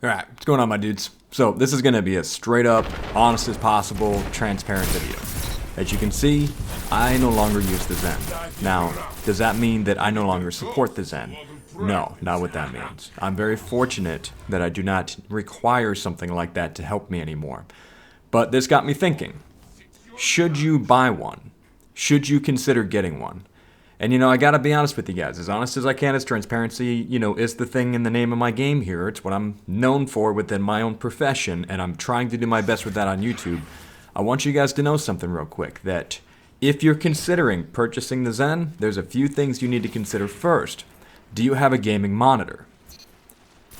Alright, what's going on, my dudes? So this is going to be as straight up, honest as possible, transparent video. As you can see, I no longer use the Zen. Now, does that mean that I no longer support the Zen? No, not what that means. I'm very fortunate that I do not require something like that to help me anymore. But this got me thinking, should you buy one? Should you consider getting one? And I gotta be honest with you guys, as honest as I can, as transparency, is the thing in the name of my game here. It's what I'm known for within my own profession, and I'm trying to do my best with that on YouTube. I want you guys to know something real quick, that if you're considering purchasing the Zen, there's a few things you need to consider first. Do you have a gaming monitor?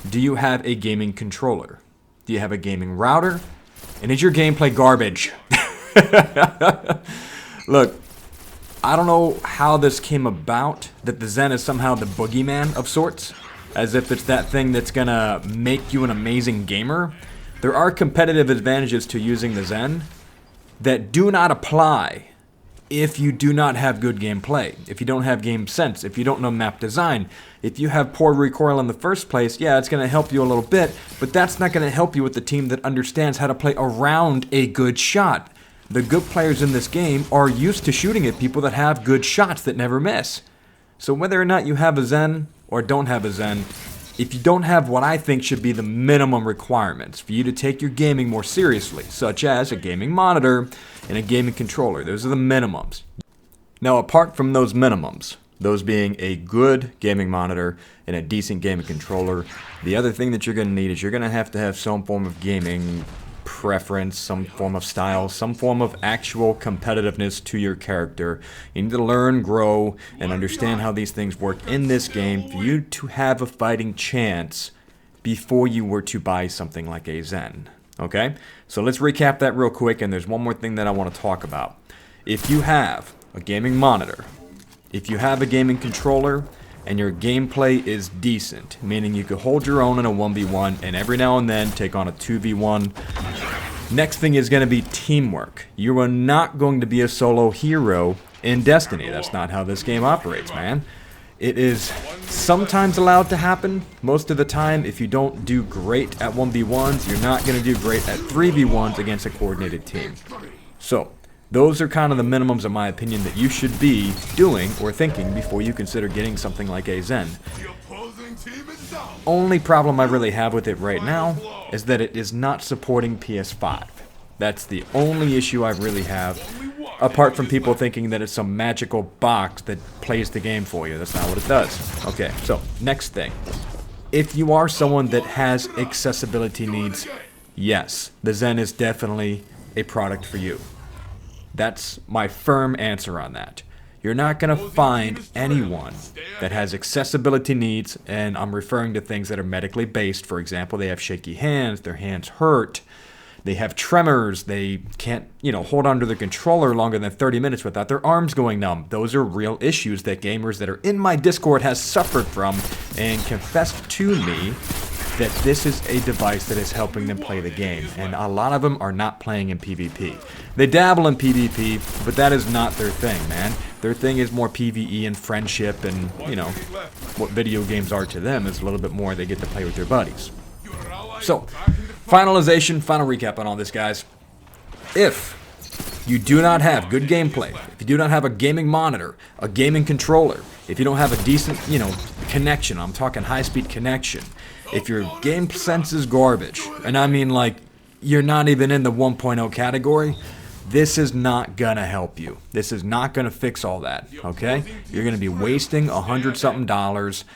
Do you have a gaming controller? Do you have a gaming router? And is your gameplay garbage? Look, I don't know how this came about, that the Zen is somehow the boogeyman of sorts, as if it's that thing that's gonna make you an amazing gamer. There are competitive advantages to using the Zen that do not apply if you do not have good gameplay, if you don't have game sense, if you don't know map design, if you have poor recoil in the first place. Yeah, it's gonna help you a little bit, but that's not gonna help you with the team that understands how to play around a good shot. The good players in this game are used to shooting at people that have good shots that never miss. So whether or not you have a Zen or don't have a Zen, if you don't have what I think should be the minimum requirements for you to take your gaming more seriously, such as a gaming monitor and a gaming controller, those are the minimums. Now, apart from those minimums, those being a good gaming monitor and a decent gaming controller, the other thing that you're going to need is you're going to have some form of gaming preference, some form of style, some form of actual competitiveness to your character. You need to learn, grow, and understand how these things work in this game for you to have a fighting chance before you were to buy something like a Zen. Okay? So let's recap that real quick, and there's one more thing that I want to talk about. If you have a gaming monitor, if you have a gaming controller, and your gameplay is decent, meaning you could hold your own in a 1v1 and every now and then take on a 2v1. Next thing is going to be teamwork. You are not going to be a solo hero in Destiny. That's not how this game operates, man. It is sometimes allowed to happen. Most of the time, if you don't do great at 1v1s, you're not going to do great at 3v1s against a coordinated team. So, those are kind of the minimums, in my opinion, that you should be doing or thinking before you consider getting something like a Zen. Only problem I really have with it right now is that it is not supporting PS5. That's the only issue I really have, apart from people thinking that it's some magical box that plays the game for you. That's not what it does. Okay, so next thing. If you are someone that has accessibility needs, yes, the Zen is definitely a product for you. That's my firm answer on that. You're not going to find anyone that has accessibility needs, and I'm referring to things that are medically based. For example, they have shaky hands, their hands hurt, they have tremors, they can't, hold onto their controller longer than 30 minutes without their arms going numb. Those are real issues that gamers that are in my Discord has suffered from and confessed to me that this is a device that is helping them play the game, and a lot of them are not playing in PvP. They dabble in PvP, but that is not their thing, man. Their thing is more PvE and friendship, and, what video games are to them is a little bit more they get to play with their buddies. So, final recap on all this, guys. If you do not have good gameplay, if you do not have a gaming monitor, a gaming controller, if you don't have a decent, connection, I'm talking high-speed connection, if your game sense is garbage, and I mean like you're not even in the 1.0 category, this is not gonna help you. This is not gonna fix all that, okay? You're gonna be wasting $100-something,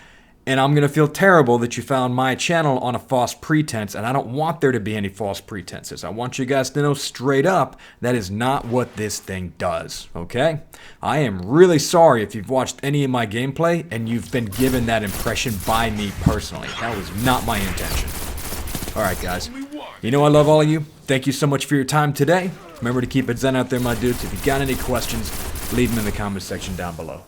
and I'm gonna feel terrible that you found my channel on a false pretense, and I don't want there to be any false pretenses. I want you guys to know straight up that is not what this thing does, okay? I am really sorry if you've watched any of my gameplay and you've been given that impression by me personally. That was not my intention. Alright, guys. I love all of you. Thank you so much for your time today. Remember to keep it Zen out there, my dudes. If you got any questions, leave them in the comment section down below.